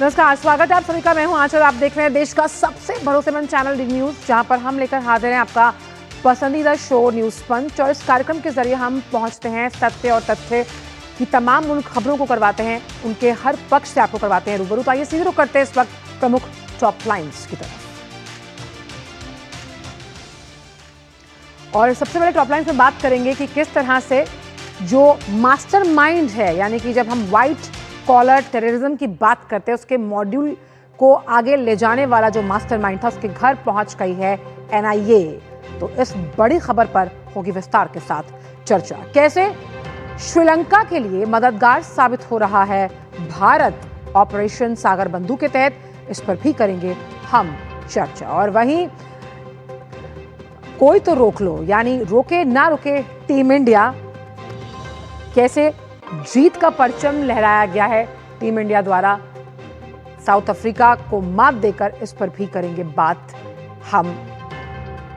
नमस्कार, स्वागत है आप सभी का। मैं हूं आंचल। आप देख रहे हैं देश का सबसे भरोसेमंद चैनल डी न्यूज, जहां पर हम लेकर हाजिर हैं आपका पसंदीदा शो न्यूज पंच। और इस कार्यक्रम के जरिए हम पहुंचते हैं सत्य और तथ्य की तमाम उन खबरों को करवाते हैं, उनके हर पक्ष से आपको करवाते हैं रूबरू। तो आइए सीधे रुक करते हैं इस वक्त प्रमुख टॉप लाइन्स की तरफ। और सबसे पहले टॉप लाइन्स में बात करेंगे कि किस तरह से जो मास्टरमाइंड है, यानी कि जब हम व्हाइट कॉलर टेररिज्म की बात करते हैं, उसके मॉड्यूल को आगे ले जाने वाला जो मास्टरमाइंड था, उसके घर पहुंच गई है एनआईए। तो इस बड़ी खबर पर होगी विस्तार के साथ चर्चा। कैसे श्रीलंका के लिए मददगार साबित हो रहा है भारत ऑपरेशन सागर बंधु के तहत, इस पर भी करेंगे हम चर्चा। और वहीं कोई तो रोक लो, यानी रोके ना रुके टीम इंडिया, कैसे जीत का परचम लहराया गया है टीम इंडिया द्वारा साउथ अफ्रीका को मात देकर, इस पर भी करेंगे बात हम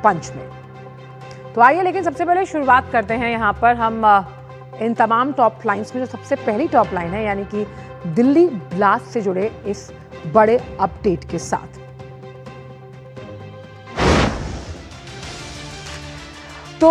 पंच में। तो आइए लेकिन सबसे पहले शुरुआत करते हैं यहां पर हम इन तमाम टॉप लाइंस में। जो सबसे पहली टॉप लाइन है, यानी कि दिल्ली ब्लास्ट से जुड़े इस बड़े अपडेट के साथ। तो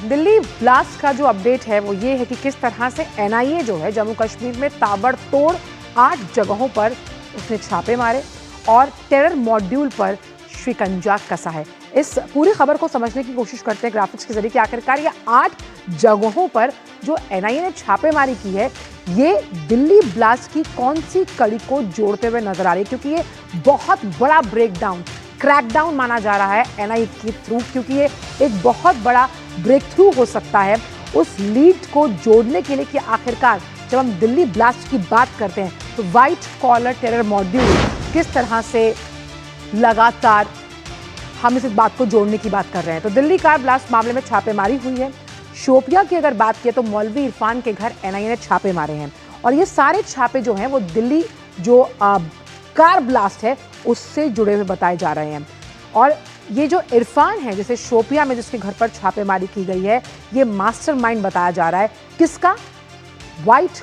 दिल्ली ब्लास्ट का जो अपडेट है वो ये है कि किस तरह से एनआईए जो है जम्मू कश्मीर में ताबड़तोड़ 8 जगहों पर उसने छापे मारे और टेरर मॉड्यूल पर शिकंजा कसा है। इस पूरी खबर को समझने की कोशिश करते हैं ग्राफिक्स के जरिए कि आखिरकार ये 8 जगहों पर जो एनआईए ने छापेमारी की है, ये दिल्ली ब्लास्ट की कौन सी कड़ी को जोड़ते हुए नजर आ रही है, क्योंकि ये बहुत बड़ा ब्रेकडाउन, क्रैकडाउन माना जा रहा है एनआईए के थ्रू, क्योंकि ये एक बहुत बड़ा ब्रेक थ्रू हो सकता है उस लीड को जोड़ने के लिए कि आखिरकार जब हम दिल्ली ब्लास्ट की बात करते हैं तो व्हाइट कॉलर टेरर मॉड्यूल किस तरह से लगातार हम इस बात को जोड़ने की बात कर रहे हैं। तो दिल्ली कार ब्लास्ट मामले में छापेमारी हुई है। शोपियां की अगर बात किया तो मौलवी इरफान के घर एनआईए ने छापे मारे हैं, और ये सारे छापे जो हैं वो दिल्ली जो कार ब्लास्ट है उससे जुड़े हुए बताए जा रहे हैं। और ये जो इरफान है, जैसे शोपिया में जिसके घर पर छापेमारी की गई है, ये मास्टरमाइंड बताया जा रहा है किसका, व्हाइट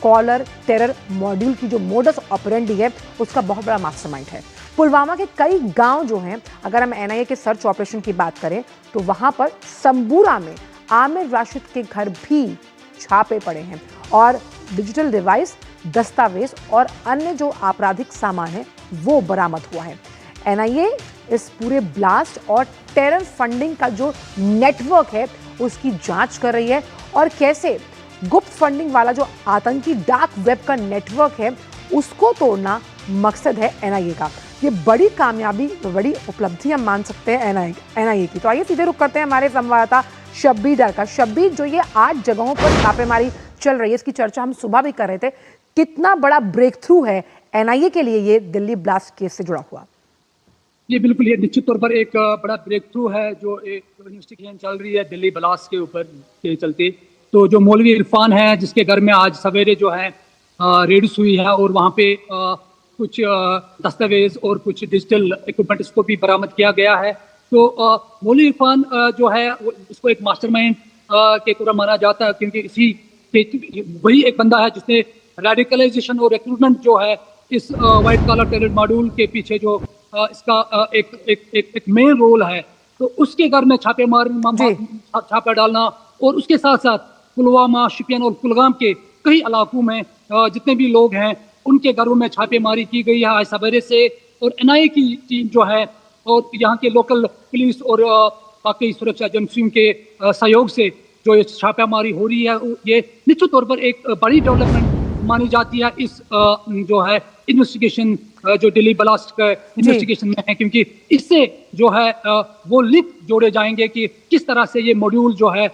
कॉलर टेरर मॉड्यूल की जो मोडस ऑपरेंडी है उसका बहुत बड़ा मास्टरमाइंड है। पुलवामा के कई गांव जो हैं, अगर हम एनआईए के सर्च ऑपरेशन की बात करें तो वहां पर संबूरा में आमिर राशिद के घर भी छापे पड़े हैं और डिजिटल डिवाइस, दस्तावेज और अन्य जो आपराधिक सामान है वो बरामद हुआ है। एनआईए इस पूरे ब्लास्ट और टेरर फंडिंग का जो नेटवर्क है उसकी जांच कर रही है, और कैसे गुप्त फंडिंग वाला जो आतंकी डार्क वेब का नेटवर्क है उसको तोड़ना मकसद है एनआईए का। ये बड़ी कामयाबी, बड़ी उपलब्धि हम मान सकते हैं एनआईए की। तो आइए सीधे रुक करते हैं हमारे संवाददाता शब्बीर डर का। शब्बीर, जो ये 8 जगहों पर छापेमारी चल रही है, इसकी चर्चा हम सुबह भी कर रहे थे, कितना बड़ा ब्रेक थ्रू है एनआईए के लिए ये दिल्ली ब्लास्ट केस से जुड़ा हुआ? ये बिल्कुल, ये निश्चित तौर पर एक बड़ा ब्रेक थ्रू है जो एक इन्वेस्टिगेशन चल रही है दिल्ली ब्लास्ट के ऊपर के चलते। तो जो मौलवी इरफान है जिसके घर में आज सवेरे जो है रेड्स हुई है और वहाँ पे कुछ दस्तावेज और कुछ डिजिटल इक्विपमेंट इसको भी बरामद किया गया है। तो मौलवी इरफान जो है इसको एक मास्टरमाइंड के तौर माना जाता है, क्योंकि इसी वही एक बंदा है जिसने रेडिकलाइजेशन और रिक्रूटमेंट जो है इस व्हाइट कॉलर टेरर मॉड्यूल के पीछे जो इसका एक मेन रोल है। तो उसके घर में छापा डालना और उसके साथ साथ पुलवामा, शोपियां और कुलगाम के कई इलाकों में जितने भी लोग हैं उनके घरों में छापेमारी की गई है आज सवेरे से। और एनआईए की टीम जो है और यहाँ के लोकल पुलिस और बाकी सुरक्षा एजेंसियों के सहयोग से जो ये छापेमारी हो रही है, ये निश्चित तौर पर एक बड़ी डेवलपमेंट मानी जाती है इस जो है इन्वेस्टिगेशन, जो दिल्ली ब्लास्ट का इन्वेस्टिगेशन में है, क्योंकि इससे जो है वो लिंक जोड़े जाएंगे कि किस तरह से ये मॉड्यूल जो है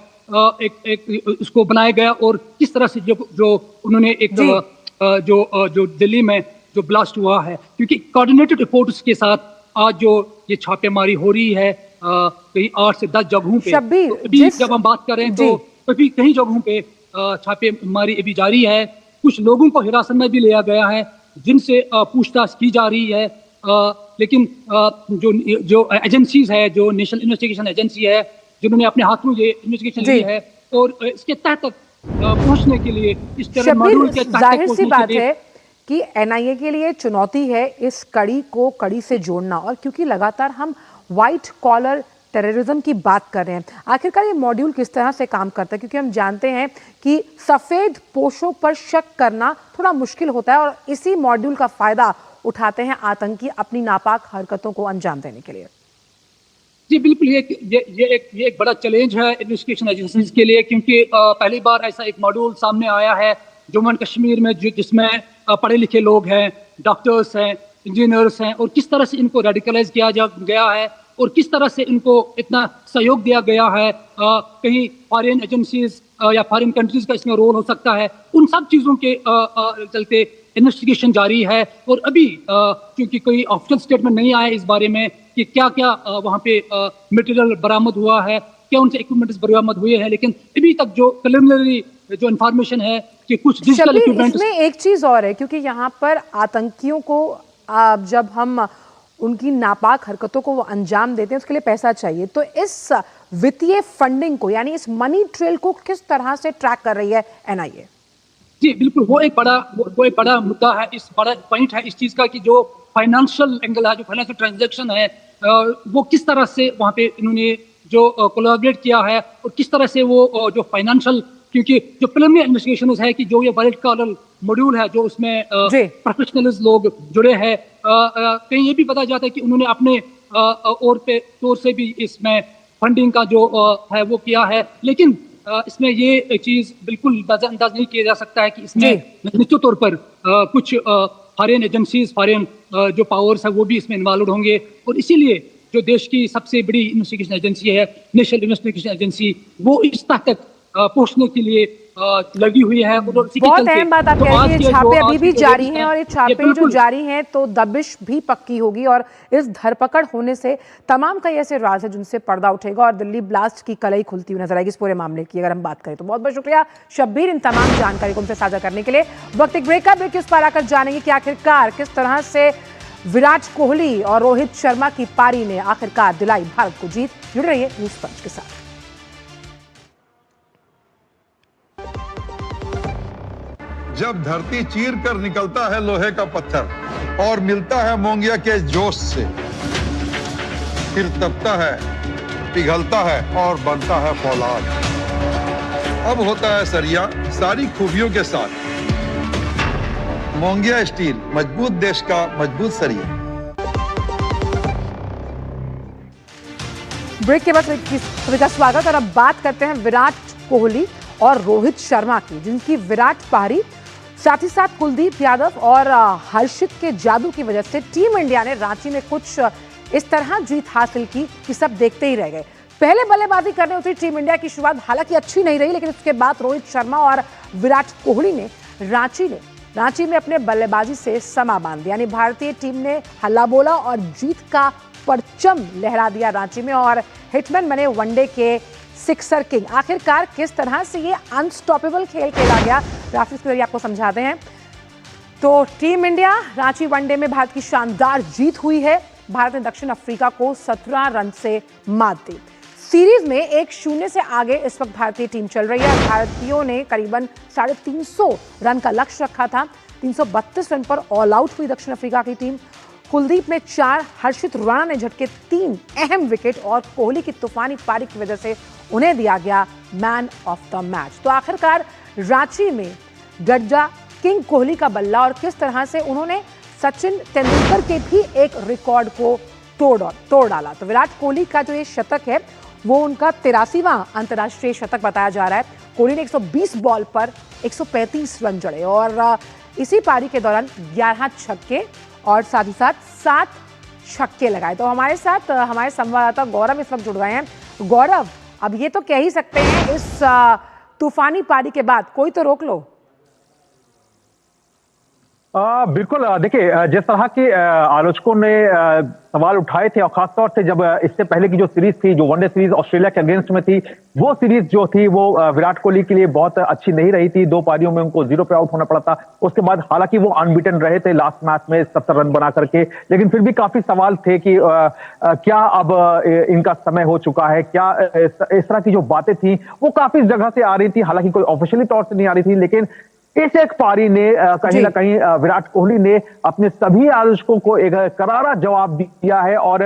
एक उसको बनाया गया और किस तरह से जो उन्होंने एक जो दिल्ली में जो ब्लास्ट हुआ है। क्योंकि कोऑर्डिनेटेड रिपोर्ट्स के साथ आज जो ये छापेमारी हो रही है कहीं 8 से 10 जगहों पे, तो अभी जब हम बात करें तो अभी कई जगहों पे छापेमारी अभी जारी है। कुछ लोगों को हिरासत में भी लिया गया है जिनसे पूछताछ की जा रही है, लेकिन जो एजेंसीज है, जो नेशनल इन्वेस्टिगेशन एजेंसी है, जिन्होंने अपने हाथों ये इन्वेस्टिगेशन ली है और इसके तहत पहुंचने के लिए, इस तरह मॉड्यूल के तहत जाहिर सी बात है कि एनआईए के लिए चुनौती है इस कड़ी को कड़ी से जोड़ना, और क्योंकि लगातार हम वाइट कॉलर टेररिज्म की बात कर रहे हैं, आखिरकार ये मॉड्यूल किस तरह से काम करता है, क्योंकि हम जानते हैं कि सफ़ेद पोशों पर शक करना थोड़ा मुश्किल होता है और इसी मॉड्यूल का फायदा उठाते हैं आतंकी अपनी नापाक हरकतों को अंजाम देने के लिए। जी बिल्कुल, ये एक बड़ा चैलेंज है इन्वेस्टिगेशन एजेंसीज के लिए, क्योंकि पहली बार ऐसा एक मॉड्यूल सामने आया है जम्मू एंड कश्मीर में जिसमें पढ़े लिखे लोग हैं, डॉक्टर्स हैं, इंजीनियर्स हैं, और किस तरह से इनको रेडिकलाइज किया गया है और किस तरह से इनको इतना सहयोग दिया गया है। कहीं फॉरेन एजेंसीज या फॉरेन कंट्रीज का इसमें रोल हो सकता है। उन सब चीज़ों के चलते इन्वेस्टिगेशन जारी है, और अभी क्योंकि कोई ऑफिशियल स्टेटमेंट नहीं आया इस बारे में कि क्या क्या वहाँ पे मटेरियल बरामद हुआ है, क्या उनसे इक्विपमेंट्स बरामद हुए हैं, लेकिन अभी तक जो प्रिलिमिनरी जो इन्फॉर्मेशन है कि कुछ डिजिटल इक्विपमेंट्स। इसमें एक चीज़ और है, क्योंकि यहाँ पर आतंकियों को जब हम उनकी नापाक हरकतों को वो अंजाम देते हैं उसके लिए पैसा चाहिए, तो इस वित्तीय फंडिंग को यानी इस मनी ट्रेल को किस तरह से ट्रैक कर रही है एनआईए? जी बिल्कुल, वो एक बड़ा मुद्दा है, इस बड़ा पॉइंट है इस चीज़ का कि जो फाइनेंशियल एंगल है, जो फाइनेंशियल ट्रांजैक्शन है, वो किस तरह से वहाँ पे इन्होंने जो कोलैबोरेट किया है और किस तरह से वो जो फाइनेंशियल, क्योंकि जो प्रिलिमिनरी इन्वेस्टिगेशन है कि जो ये वाइट कॉलर मॉड्यूल है जो उसमें प्रोफेशनल्स लोग जुड़े हैं, कहीं ये भी पता जाता है कि उन्होंने अपने और पे तौर से भी इसमें फंडिंग का जो है वो किया है, लेकिन इसमें ये चीज़ बिल्कुल नजरअंदाज नहीं किया जा सकता है कि इसमें निश्चित तौर पर कुछ फॉरेन एजेंसीज, फॉरेन जो पावर्स है वो भी इसमें इन्वॉल्व होंगे, और इसीलिए जो देश की सबसे बड़ी इन्वेस्टिगेशन एजेंसी है, नेशनल इन्वेस्टिगेशन एजेंसी, वो इस तक पहुंचने के लिए लगी हुई है। बहुत अहम बात आप कह रही हैं, छापे अभी भी जारी हैं, और ये छापे जो जारी हैं तो दबिश भी पक्की होगी, और इस धरपकड़ होने से तमाम कई ऐसे राज है जिनसे पर्दा उठेगा और दिल्ली ब्लास्ट की कलई खुलती हुई नजर आएगी इस पूरे मामले की अगर हम बात करें तो। बहुत बहुत शुक्रिया शब्बीर इन तमाम जानकारी को हमसे साझा करने के लिए। वक्त एक ब्रेक का, ब्रेक के उस पार आकर जानेंगे कि आखिरकार किस तरह से विराट कोहली और रोहित शर्मा की पारी ने आखिरकार दिलाई भारत को जीत। जुड़े रहिए न्यूज पंच के साथ। जब धरती चीर कर निकलता है लोहे का पत्थर और मिलता है मोंगिया के जोश से, फिर तपता है, पिघलता है और बनता है फौलाद। अब होता है सरिया सारी खूबियों के साथ। मोंगिया स्टील, मजबूत देश का मजबूत सरिया। ब्रेक के बाद सभी का स्वागत, और अब बात करते हैं विराट कोहली और रोहित शर्मा की, जिनकी विराट पारी साथ ही साथ कुलदीप यादव और हर्षित के जादू की वजह से टीम इंडिया ने रांची में कुछ इस तरह जीत हासिल की कि सब देखते ही रह गए। पहले बल्लेबाजी करने उतरी टीम इंडिया की शुरुआत हालांकि अच्छी नहीं रही, लेकिन उसके बाद रोहित शर्मा और विराट कोहली ने रांची में अपने बल्लेबाजी से समा बांध दिया, यानी भारतीय टीम ने हल्ला बोला और जीत का परचम लहरा दिया रांची में, और हिटमैन बने वनडे के सिक्सर किंग। आखिरकार किस तरह से ये अनस्टॉपेबल खेल खेला गया, ग्राफिक्स के जरिए आपको समझाते हैं। तो टीम इंडिया रांची वनडे में भारत की शानदार जीत हुई है। भारत ने दक्षिण अफ्रीका को 17 रन से मात दी। सीरीज में 1-0 से आगे इस वक्त भारतीय टीम चल रही है। भारतीयों ने करीबन 350 रन का लक्ष्य रखा था। 332 रन पर ऑल आउट हुई दक्षिण अफ्रीका की टीम। कुलदीप ने 4, हर्षित राणा ने झटके 3 अहम विकेट, और कोहली की तूफानी पारी की वजह से उन्हें दिया गया मैन ऑफ द मैच। तो आखिरकार रांची में गड्ढा किंग कोहली का बल्ला, और किस तरह से उन्होंने सचिन तेंदुलकर के भी एक रिकॉर्ड को तोड़ डाला। तो विराट कोहली का जो ये शतक है वो उनका 83वां अंतर्राष्ट्रीय शतक बताया जा रहा है। कोहली ने 120 बॉल पर 135 रन जड़े, और इसी पारी के दौरान 11 छक्के और साथ ही साथ 7 छक्के लगाए। तो हमारे साथ हमारे संवाददाता गौरव इस वक्त जुड़ गए हैं। गौरव, अब ये तो कह ही सकते हैं इस तूफानी पारी के बाद कोई तो रोक लो। बिल्कुल, देखिए जिस तरह के आलोचकों ने सवाल उठाए थे, और खासतौर से जब इससे पहले की जो सीरीज थी, जो वनडे सीरीज ऑस्ट्रेलिया के अगेंस्ट में थी, वो सीरीज जो थी वो विराट कोहली के लिए बहुत अच्छी नहीं रही थी। 2 पारियों में उनको 0 पे आउट होना पड़ा था। उसके बाद हालांकि वो अनबीटन रहे थे लास्ट मैच में 70 रन बना करके, लेकिन फिर भी काफी सवाल थे कि क्या अब इनका समय हो चुका है, क्या इस तरह की जो बातें थी वो काफी जगह से आ रही थी। हालांकि कोई ऑफिशियली तौर से नहीं आ रही थी, लेकिन इस एक पारी ने कहीं ना कहीं विराट कोहली ने अपने सभी आलोचकों को एक करारा जवाब दिया है। और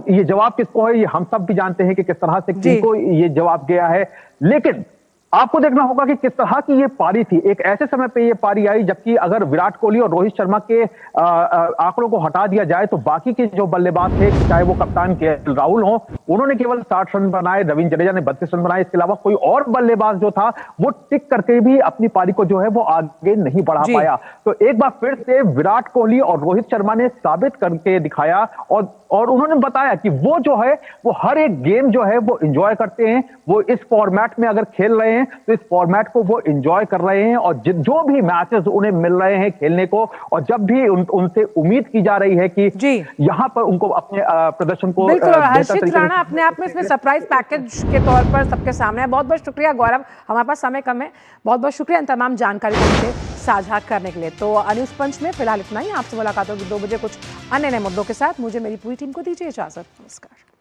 ये जवाब किसको है, ये हम सब भी जानते हैं कि किस तरह से किनको ये जवाब गया है। लेकिन आपको देखना होगा कि किस तरह की ये पारी थी। एक ऐसे समय पे ये पारी आई जबकि अगर विराट कोहली और रोहित शर्मा के आंकड़ों को हटा दिया जाए तो बाकी के जो बल्लेबाज थे, चाहे वो कप्तान केएल राहुल हो, उन्होंने केवल 60 रन बनाए, रविंद्र जडेजा ने 32 रन बनाए। इसके अलावा कोई और बल्लेबाज जो था वो टिक करके भी अपनी पारी को जो है वो आगे नहीं बढ़ा पाया। तो एक बार फिर से विराट कोहली और रोहित शर्मा ने साबित करके दिखाया और उन्होंने बताया कि वो जो है वो हर एक गेम जो है वो एंजॉय करते हैं। वो इस फॉर्मेट में अगर खेल रहे हैं तो इस फॉर्मेट को वो एंजॉय कर रहे हैं, और जो भी मैचेस उन्हें मिल रहे हैं खेलने को, और जब भी उनसे उम्मीद की जा रही है कि यहां पर उनको अपने प्रदर्शन को हर्षित राणा अपने आप में इसमें सरप्राइज पैकेज के तौर पर सबके सामने है। बहुत बहुत शुक्रिया गौरव, हमारे पास समय कम है, बहुत बहुत शुक्रिया इन तमाम जानकारी को साझा करने के लिए। तो न्यूज़ पंच में फिलहाल इतना ही। आपसे मुलाकात होगी 2 बजे कुछ अन्य नए मुद्दों के साथ। मुझे मेरी पूरी टीम को दीजिए इजाजत। नमस्कार।